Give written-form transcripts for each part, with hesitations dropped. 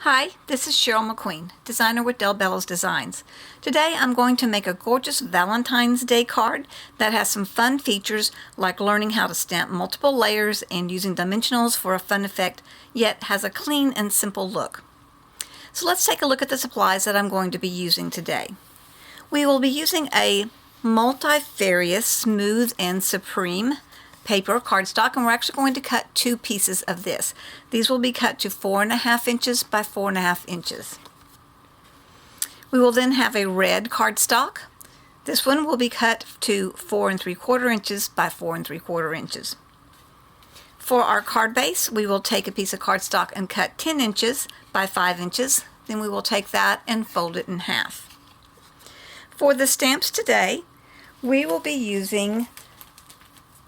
Hi, this is Cheryl McQueen, designer with Bello's Designs. Today I'm going to make a gorgeous Valentine's Day card that has some fun features like learning how to stamp multiple layers and using dimensionals for a fun effect, yet has a clean and simple look. So let's take a look at the supplies that I'm going to be using today. We will be using a multifarious, smooth and supreme paper cardstock, and we're actually going to cut two pieces of this. These will be cut to 4.5 inches by 4.5 inches. We will then have a red cardstock. This one will be cut to 4 3/4 inches by 4 3/4 inches. For our card base, we will take a piece of cardstock and cut 10 inches by 5 inches. Then we will take that and fold it in half. For the stamps today, we will be using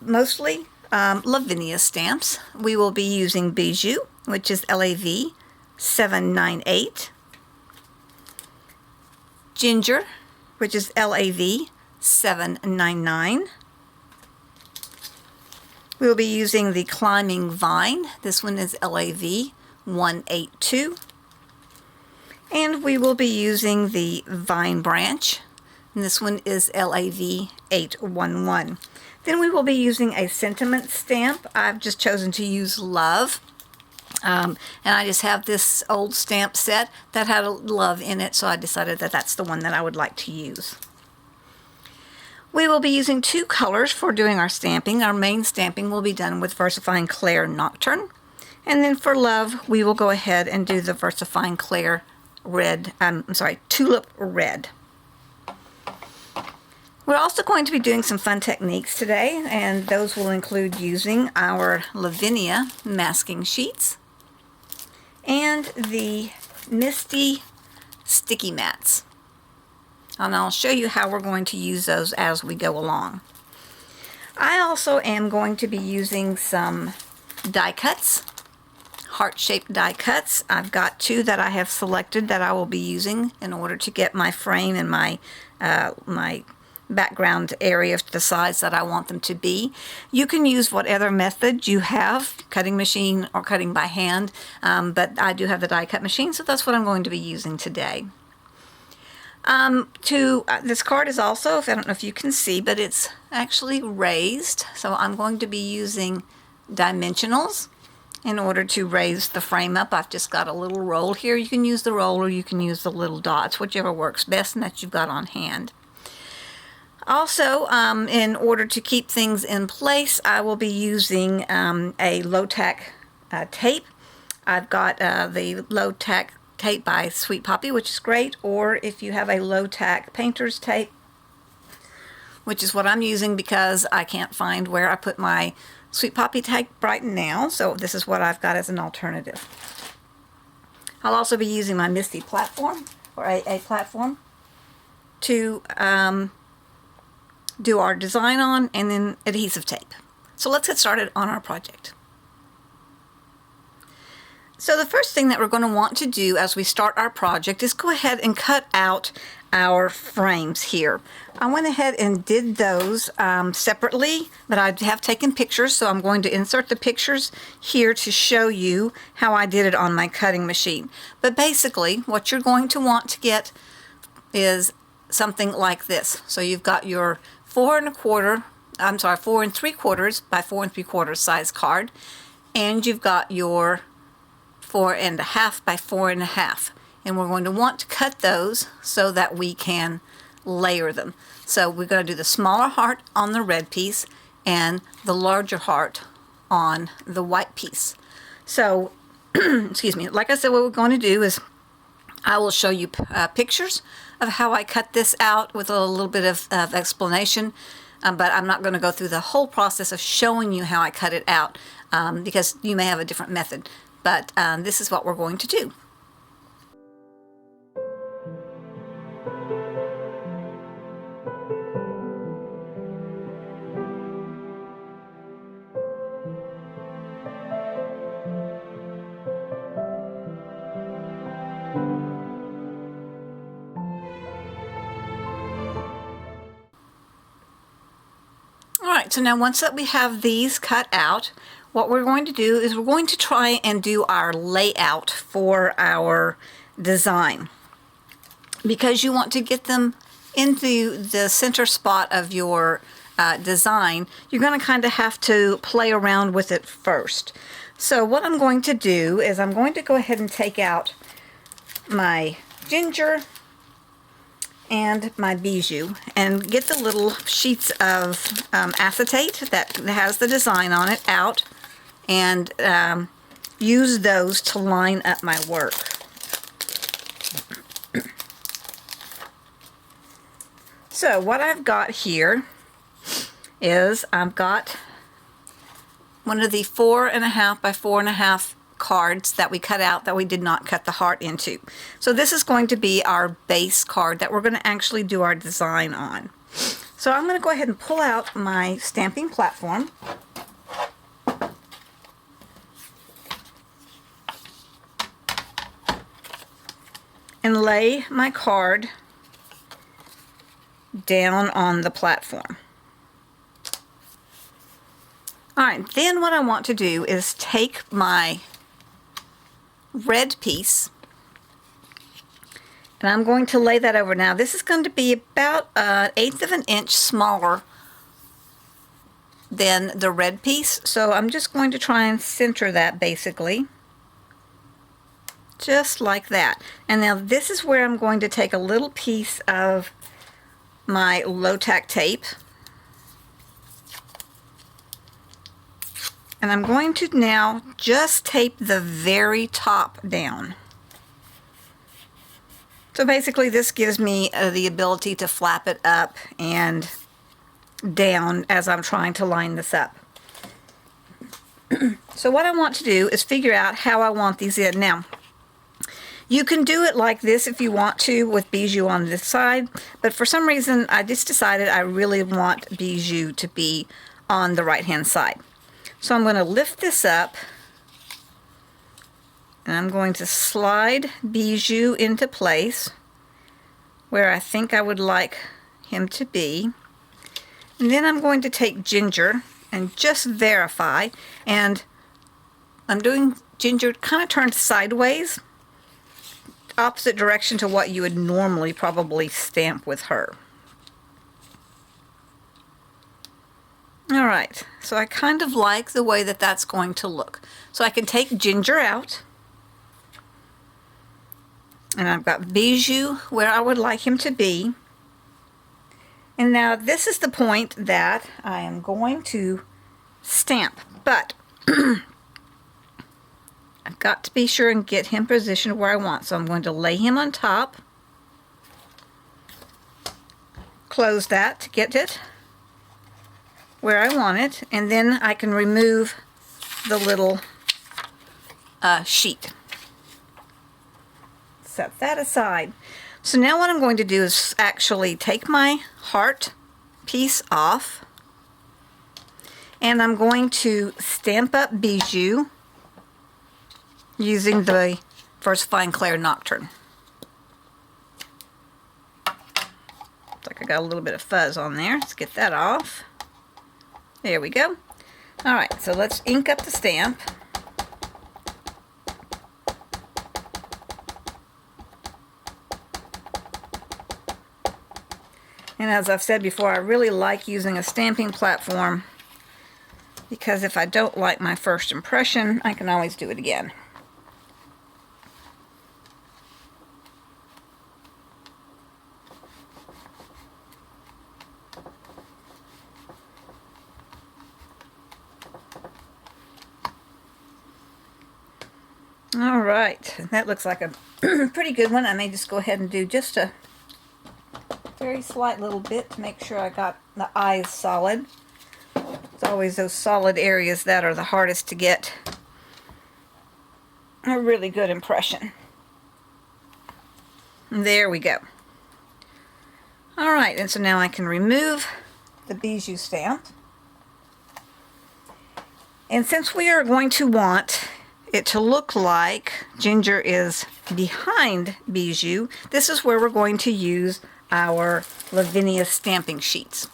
mostly Lavinia stamps. We will be using Bijou, which is LAV 798, Ginger, which is LAV 799. We will be using the Climbing Vine. This one is LAV 182. And we will be using the Vine Branch, and this one is LAV 811. Then we will be using a sentiment stamp. I've just chosen to use Love. And I just have this old stamp set that had a love in it, so I decided that that's the one that I would like to use. We will be using two colors for doing our stamping. Our main stamping will be done with VersaFine Clair Nocturne. And then for Love, we will go ahead and do the VersaFine Clair Red, Tulip Red. We're also going to be doing some fun techniques today, and those will include using our Lavinia Masking Sheets and the Misti Sticky Mats. And I'll show you how we're going to use those as we go along. I also am going to be using some die cuts, heart-shaped die cuts. I've got two that I have selected that I will be using in order to get my frame and my background area to the size that I want them to be. You can use whatever method you have, cutting machine or cutting by hand, but I do have the die cut machine, so that's what I'm going to be using today. This card is also, I don't know if you can see, but it's actually raised, so I'm going to be using dimensionals in order to raise the frame up. I've just got a little roll here. You can use the roll or you can use the little dots, whichever works best and that you've got on hand. Also, in order to keep things in place, I will be using a low-tack tape. I've got the low-tack tape by Sweet Poppy, which is great, or if you have a low-tack painter's tape, which is what I'm using because I can't find where I put my Sweet Poppy tape right now, so this is what I've got as an alternative. I'll also be using my Misti platform, or a platform, to do our design on, and then adhesive tape. So let's get started on our project. So the first thing that we're going to want to do as we start our project is go ahead and cut out our frames here. I went ahead and did those separately, but I have taken pictures, so I'm going to insert the pictures here to show you how I did it on my cutting machine. But basically, what you're going to want to get is something like this. So you've got your 4 3/4 by 4 3/4 size card, and you've got your 4.5 by 4.5, and we're going to want to cut those so that we can layer them. So we're going to do the smaller heart on the red piece and the larger heart on the white piece. So excuse me, like I said, what we're going to do is I will show you pictures of how I cut this out with a little bit of explanation, but I'm not going to go through the whole process of showing you how I cut it out because you may have a different method, but this is what we're going to do. Alright, so now once that we have these cut out, what we're going to do is we're going to try and do our layout for our design, because you want to get them into the center spot of your design. You're going to kind of have to play around with it first. So what I'm going to do is I'm going to go ahead and take out my ginger and my bijou and get the little sheets of acetate that has the design on it out, and use those to line up my work. So what I've got here is I've got one of the 4.5 by 4.5 cards that we cut out that we did not cut the heart into. So this is going to be our base card that we're going to actually do our design on. So I'm going to go ahead and pull out my stamping platform. And lay my card down on the platform. Alright, then what I want to do is take my red piece and I'm going to lay that over. Now this is going to be about 1/8 of an inch smaller than the red piece, so I'm just going to try and center that basically. Just like that. And now this is where I'm going to take a little piece of my low-tack tape, and I'm going to now just tape the very top down. So basically this gives me the ability to flap it up and down as I'm trying to line this up. So what I want to do is figure out how I want these in. Now, you can do it like this if you want to, with bijou on this side, but for some reason I just decided I really want bijou to be on the right hand side. So I'm going to lift this up and I'm going to slide bijou into place where I think I would like him to be. And then I'm going to take ginger and just verify, and I'm doing ginger kind of turned sideways, opposite direction to what you would normally probably stamp with her. Alright, so I kind of like the way that that's going to look. So I can take ginger out, and I've got bijou where I would like him to be. And now this is the point that I am going to stamp, but I've got to be sure and get him positioned where I want. So I'm going to lay him on top, close that to get it where I want it, and then I can remove the little sheet. Set that aside. So now what I'm going to do is actually take my heart piece off, and I'm going to stamp up bijou using the First Fine Clair Nocturne. Looks like I got a little bit of fuzz on there. Let's get that off. There we go. Alright, so let's ink up the stamp. And as I've said before, I really like using a stamping platform, because if I don't like my first impression, I can always do it again. Alright, that looks like a pretty good one. I may just go ahead and do just a very slight little bit to make sure I got the eyes solid. It's always those solid areas that are the hardest to get a really good impression. There we go. Alright, and so now I can remove the bijou stamp. And since we are going to want it to look like ginger is behind bijou, this is where we're going to use our Lavinia stamping sheets.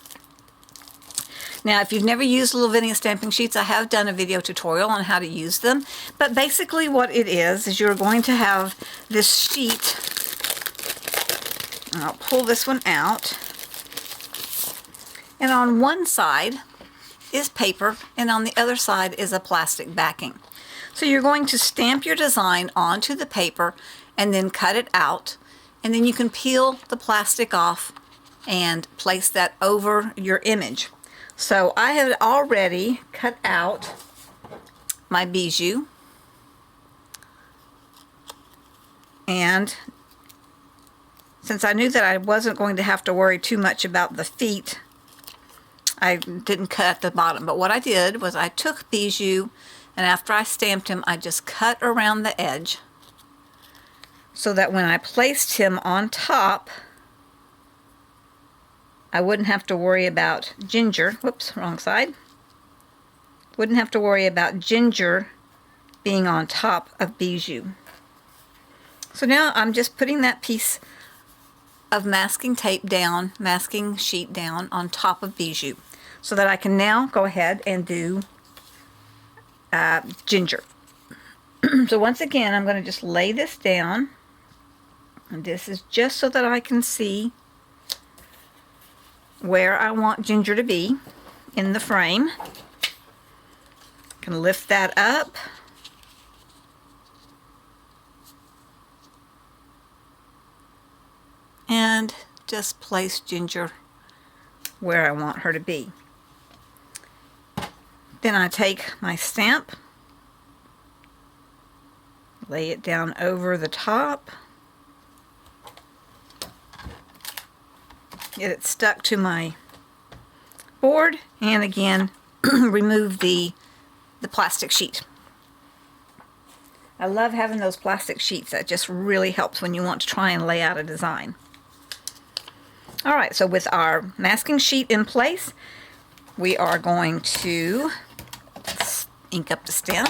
Now, if you've never used Lavinia stamping sheets, I have done a video tutorial on how to use them. But basically what it is you're going to have this sheet. I'll pull this one out. And on one side is paper, and on the other side is a plastic backing. So you're going to stamp your design onto the paper and then cut it out, and then you can peel the plastic off and place that over your image. So I have already cut out my bijou, and since I knew that I wasn't going to have to worry too much about the feet, I didn't cut at the bottom. But what I did was I took bijou, and after I stamped him, I just cut around the edge so that when I placed him on top, I wouldn't have to worry about Ginger. Whoops, wrong side. Wouldn't have to worry about Ginger being on top of bijou. So now I'm just putting that piece of masking tape down, masking sheet down on top of bijou, so that I can now go ahead and do Ginger. So once again, I'm going to just lay this down, and this is just so that I can see where I want Ginger to be in the frame. I can lift that up. And just place Ginger where I want her to be. Then I take my stamp, lay it down over the top, get it stuck to my board, and again remove the plastic sheet. I love having those plastic sheets. That just really helps when you want to try and lay out a design. Alright, so with our masking sheet in place, we are going to ink up the stem.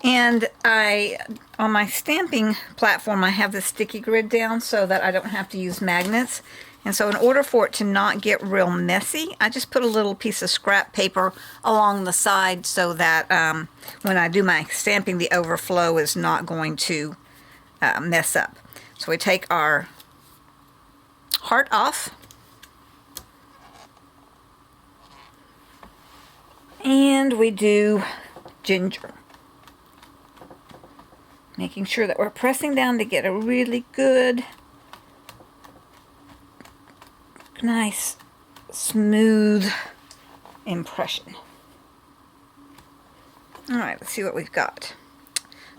And on my stamping platform, I have the sticky grid down so that I don't have to use magnets. And so in order for it to not get real messy, I just put a little piece of scrap paper along the side so that when I do my stamping, the overflow is not going to mess up. So we take our heart off. And we do Ginger. Making sure that we're pressing down to get a really good, nice, smooth impression. Alright, let's see what we've got.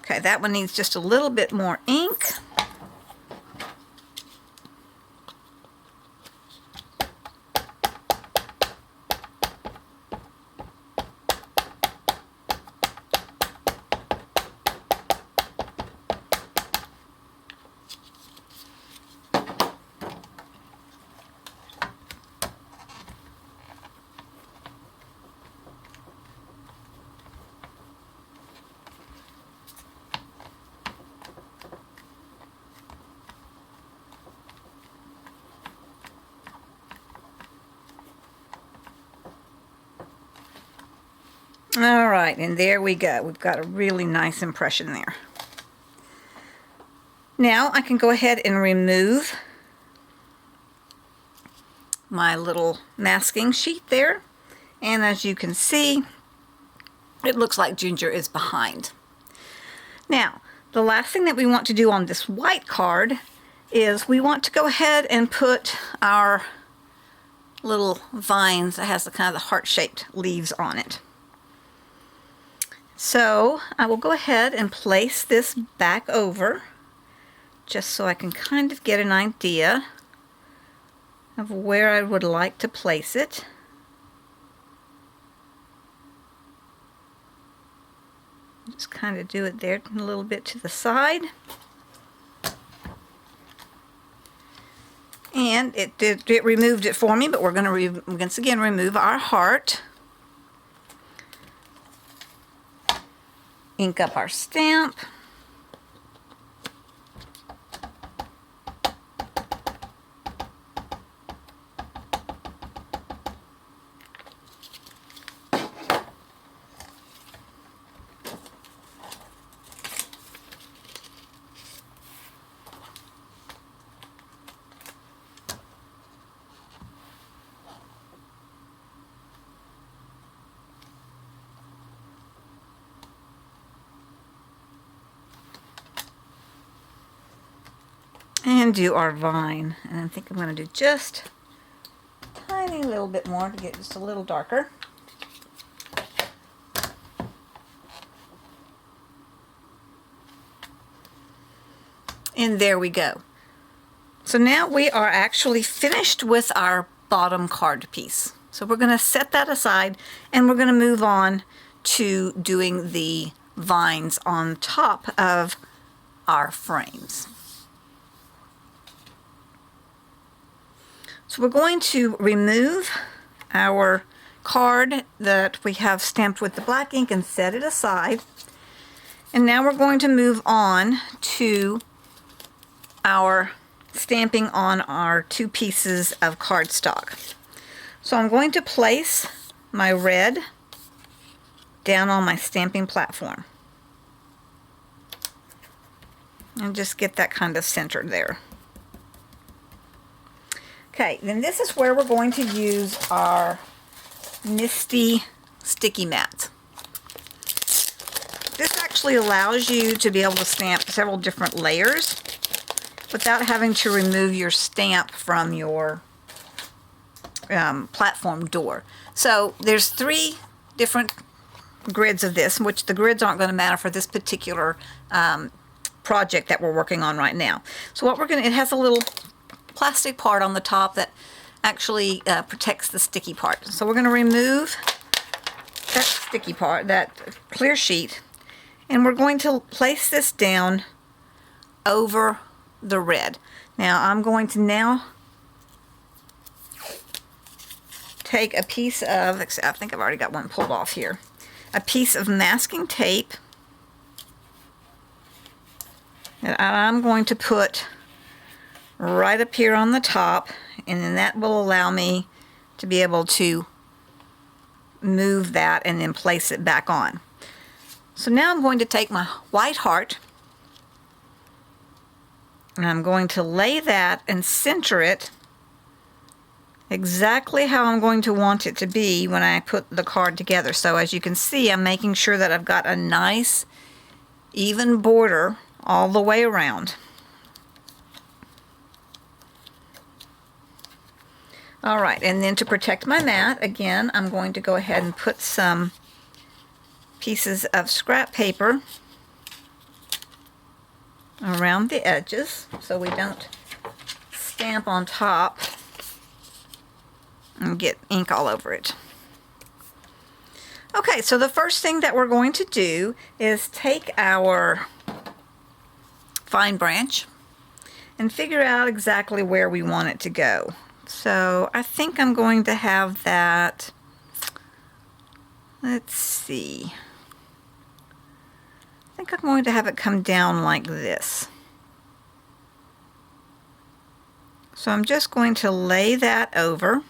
Okay, that one needs just a little bit more ink. All right, and there we go. We've got a really nice impression there. Now I can go ahead and remove my little masking sheet there. And as you can see, it looks like Ginger is behind. Now, the last thing that we want to do on this white card is we want to go ahead and put our little vines that has the kind of the heart-shaped leaves on it. So I will go ahead and place this back over just so I can kind of get an idea of where I would like to place it. Just kind of do it there a little bit to the side. And again, it removed it for me, but we're going to once again remove our heart. Ink up our stamp. And do our vine. And I think I'm going to do just a tiny little bit more to get just a little darker. And there we go. So now we are actually finished with our bottom card piece. So we're going to set that aside and we're going to move on to doing the vines on top of our frames. So we're going to remove our card that we have stamped with the black ink and set it aside. And now we're going to move on to our stamping on our 2 pieces of cardstock. So I'm going to place my red down on my stamping platform. And just get that kind of centered there. Okay, then this is where we're going to use our Misti Sticky Mats. This actually allows you to be able to stamp several different layers without having to remove your stamp from your platform door. So there's 3 different grids of this, which the grids aren't going to matter for this particular project that we're working on right now. So what we're going to, it has a little plastic part on the top that actually protects the sticky part. So we're going to remove that sticky part, that clear sheet, and we're going to place this down over the red. Now I'm going to now take a piece of, I think I've already got one pulled off here, a piece of masking tape that I'm going to put right up here on the top, and then that will allow me to be able to move that and then place it back on. So now I'm going to take my white heart and I'm going to lay that and center it exactly how I'm going to want it to be when I put the card together. So as you can see, I'm making sure that I've got a nice even border all the way around. Alright, and then to protect my mat, again, I'm going to go ahead and put some pieces of scrap paper around the edges so we don't stamp on top and get ink all over it. Okay, so the first thing that we're going to do is take our fine branch and figure out exactly where we want it to go. So I think I'm going to have that, let's see, I think I'm going to have it come down like this. So I'm just going to lay that over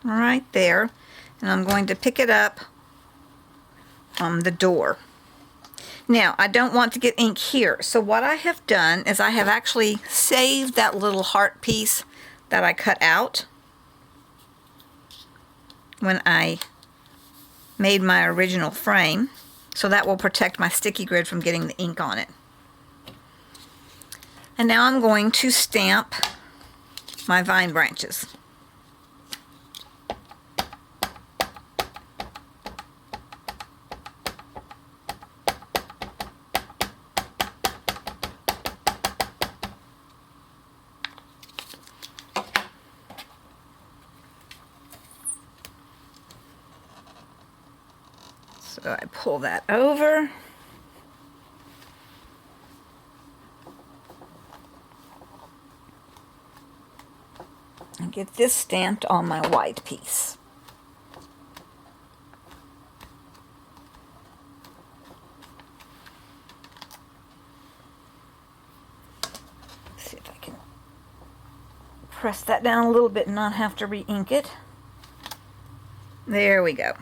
right there, and I'm going to pick it up on the door. Now, I don't want to get ink here, so what I have done is I have actually saved that little heart piece that I cut out when I made my original frame, so that will protect my sticky grid from getting the ink on it. And now I'm going to stamp my vine branches. So I pull that over. get this stamped on my white piece. See if I can press that down a little bit and not have to re-ink it. There we go.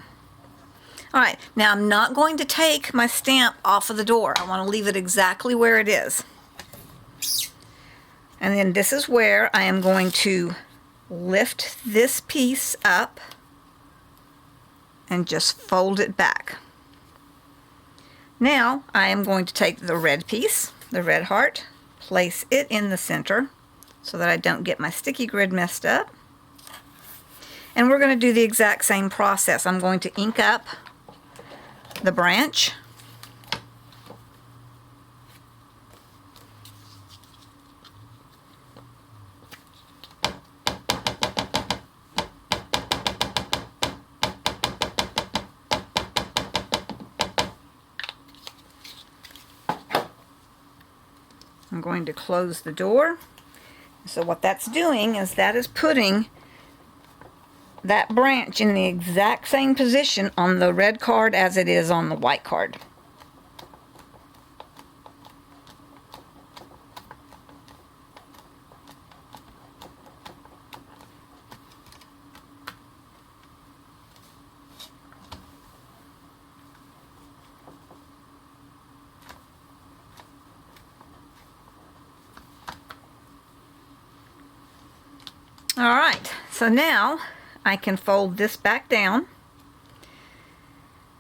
Alright, now I'm not going to take my stamp off of the door. I want to leave it exactly where it is. And then this is where I am going to lift this piece up and just fold it back. Now I am going to take the red piece, the red heart, place it in the center so that I don't get my sticky grid messed up. And we're going to do the exact same process. I'm going to ink up the branch. I'm going to close the door. So what that's doing is that is putting that branch in the exact same position on the red card as it is on the white card. All right, so now I can fold this back down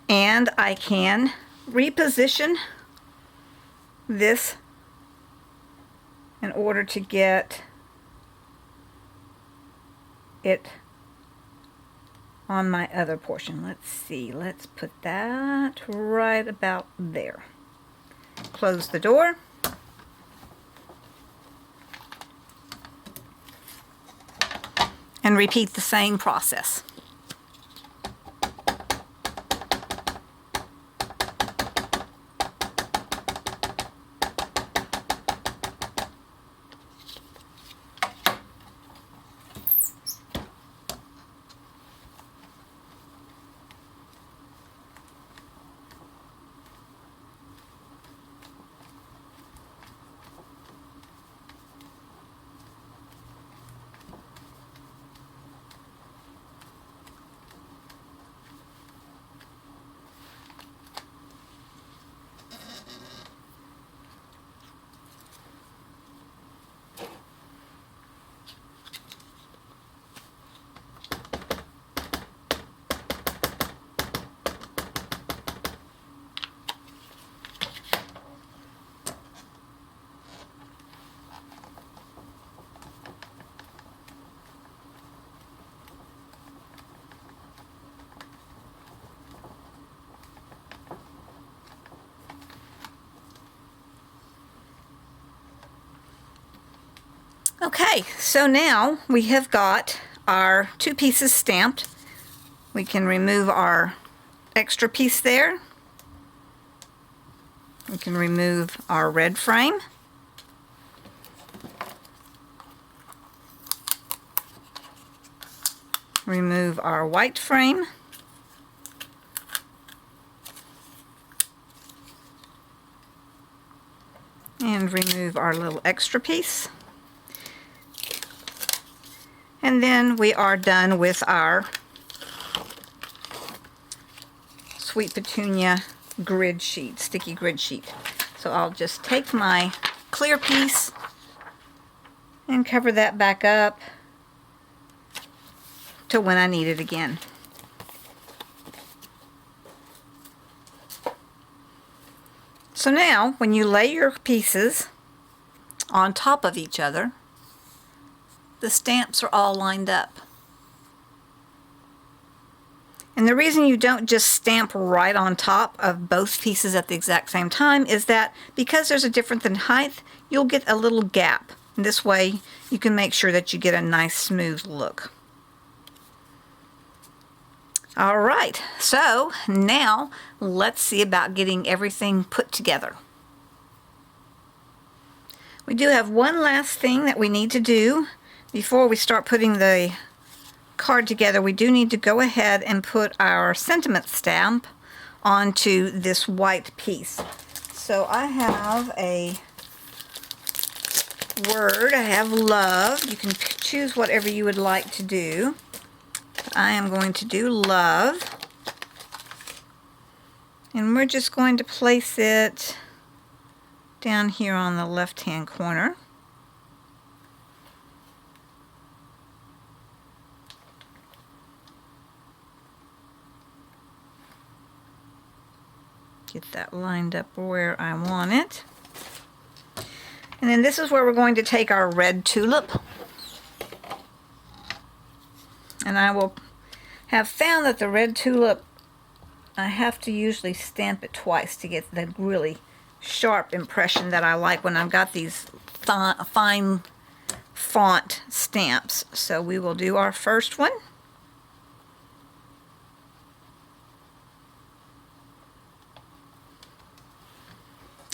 and I can reposition this in order to get it on my other portion. Let's see, let's put that right about there. Close the door. And repeat the same process. Okay, so now we have got our two pieces stamped. We can remove our extra piece there. We can remove our red frame. Remove our white frame. And remove our little extra piece. And then we are done with our Sweet Petunia grid sheet, sticky grid sheet. So I'll just take my clear piece and cover that back up to when I need it again. So now when you lay your pieces on top of each other, the stamps are all lined up. And the reason you don't just stamp right on top of both pieces at the exact same time is that because there's a difference in height, you'll get a little gap. And this way you can make sure that you get a nice smooth look. All right, so now let's see about getting everything put together. We do have one last thing that we need to do before we start putting the card together, we do need to go ahead and put our sentiment stamp onto this white piece. So I have a word, I have love. You can choose whatever you would like to do. I am going to do love. And we're just going to place it down here on the left-hand corner. Get that lined up where I want it. And then this is where we're going to take our red tulip. And I will have found that the red tulip, I have to usually stamp it twice to get the really sharp impression that I like when I've got these fine font stamps. So we will do our first one.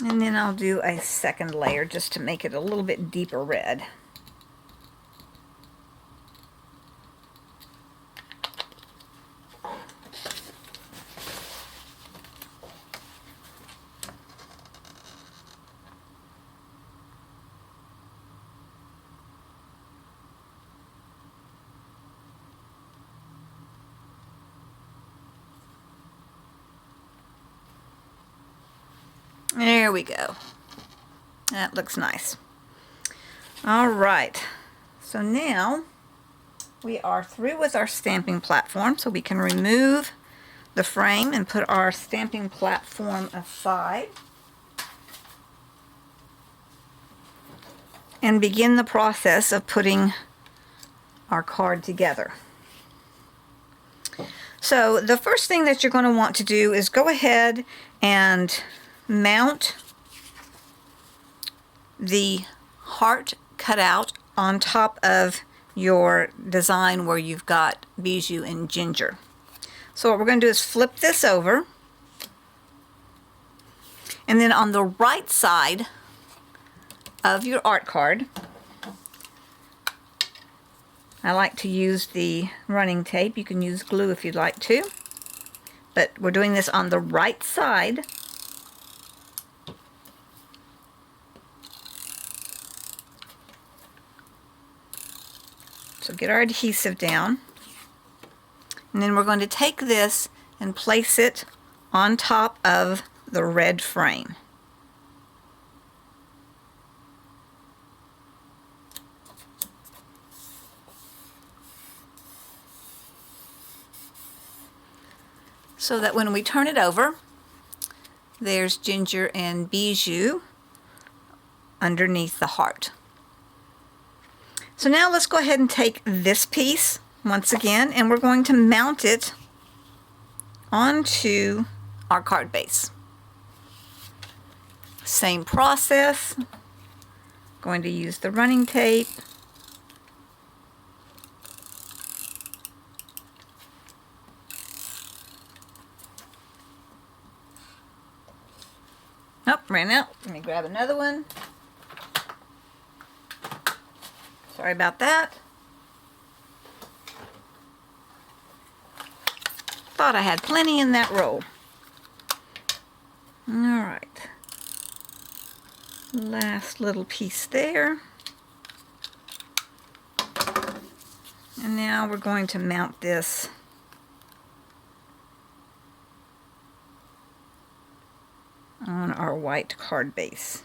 And then I'll do a second layer just to make it a little bit deeper red. There we go. That looks nice. All right. So now we are through with our stamping platform, so we can remove the frame and put our stamping platform aside and begin the process of putting our card together. So the first thing that you're going to want to do is go ahead and mount the heart cutout on top of your design where you've got bijou and ginger. So what we're going to do is flip this over, and then on the right side of your art card, I like to use the running tape. You can use glue if you'd like to, but we're doing this on the right side. So get our adhesive down, and then we're going to take this and place it on top of the red frame. So that when we turn it over, there's ginger and bijou underneath the heart. So now let's go ahead and take this piece once again, and we're going to mount it onto our card base. Same process. Going to use the running tape. Oh, ran out. Let me grab another one. Sorry about that. Thought I had plenty in that roll. All right. Last little piece there. And now we're going to mount this on our white card base.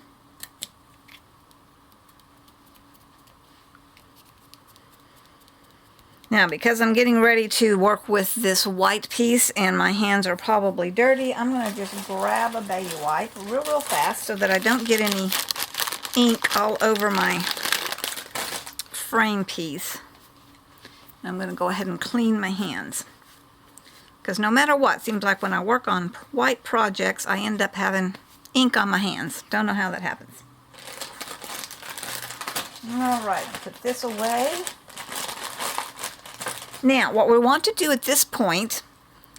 Now, because I'm getting ready to work with this white piece and my hands are probably dirty, I'm going to just grab a baby wipe real fast so that I don't get any ink all over my frame piece. I'm going to go ahead and clean my hands. Because no matter what, it seems like when I work on white projects, I end up having ink on my hands. Don't know how that happens. All right, put this away. Now, what we want to do at this point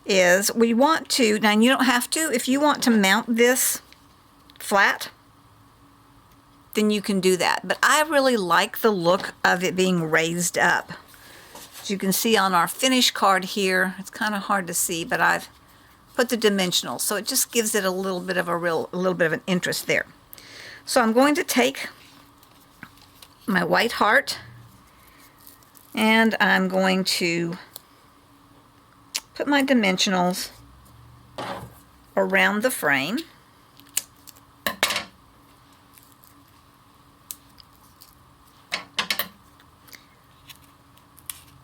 is we want to, now you don't have to, if you want to mount this flat, then you can do that. But I really like the look of it being raised up. As you can see on our finished card here, it's kind of hard to see, but I've put the dimensionals, so it just gives it a little bit of an interest there. So I'm going to take my white heart and I'm going to put my dimensionals around the frame.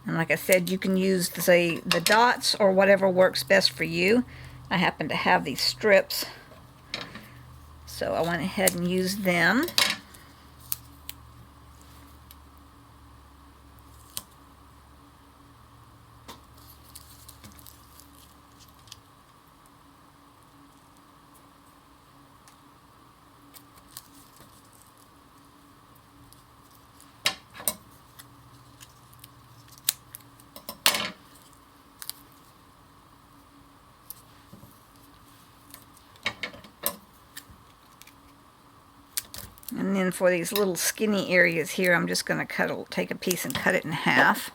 And like I said, you can use the dots or whatever works best for you. I happen to have these strips, so I went ahead and used them. And then for these little skinny areas here, I'm just going to take a piece and cut it in half.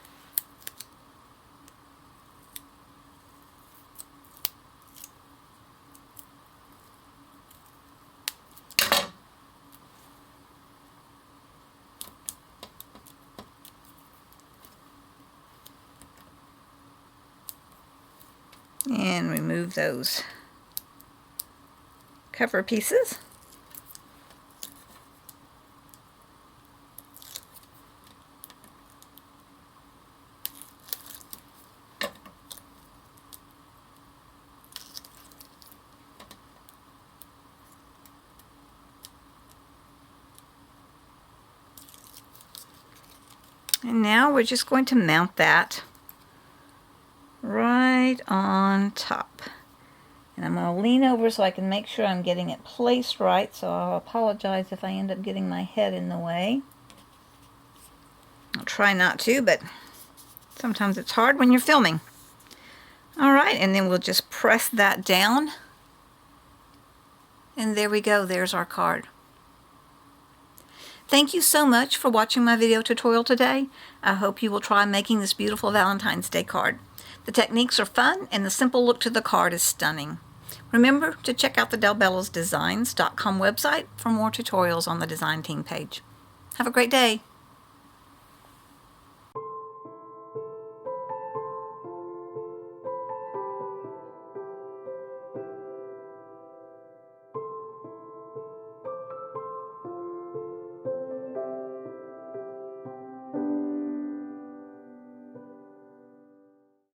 And remove those cover pieces. And now we're just going to mount that right on top. And I'm going to lean over so I can make sure I'm getting it placed right, so I'll apologize if I end up getting my head in the way. I'll try not to, but sometimes it's hard when you're filming. Alright, and then we'll just press that down. And there we go, there's our card. Thank you so much for watching my video tutorial today. I hope you will try making this beautiful Valentine's Day card. The techniques are fun and the simple look to the card is stunning. Remember to check out the DelBellosDesigns.com website for more tutorials on the design team page. Have a great day.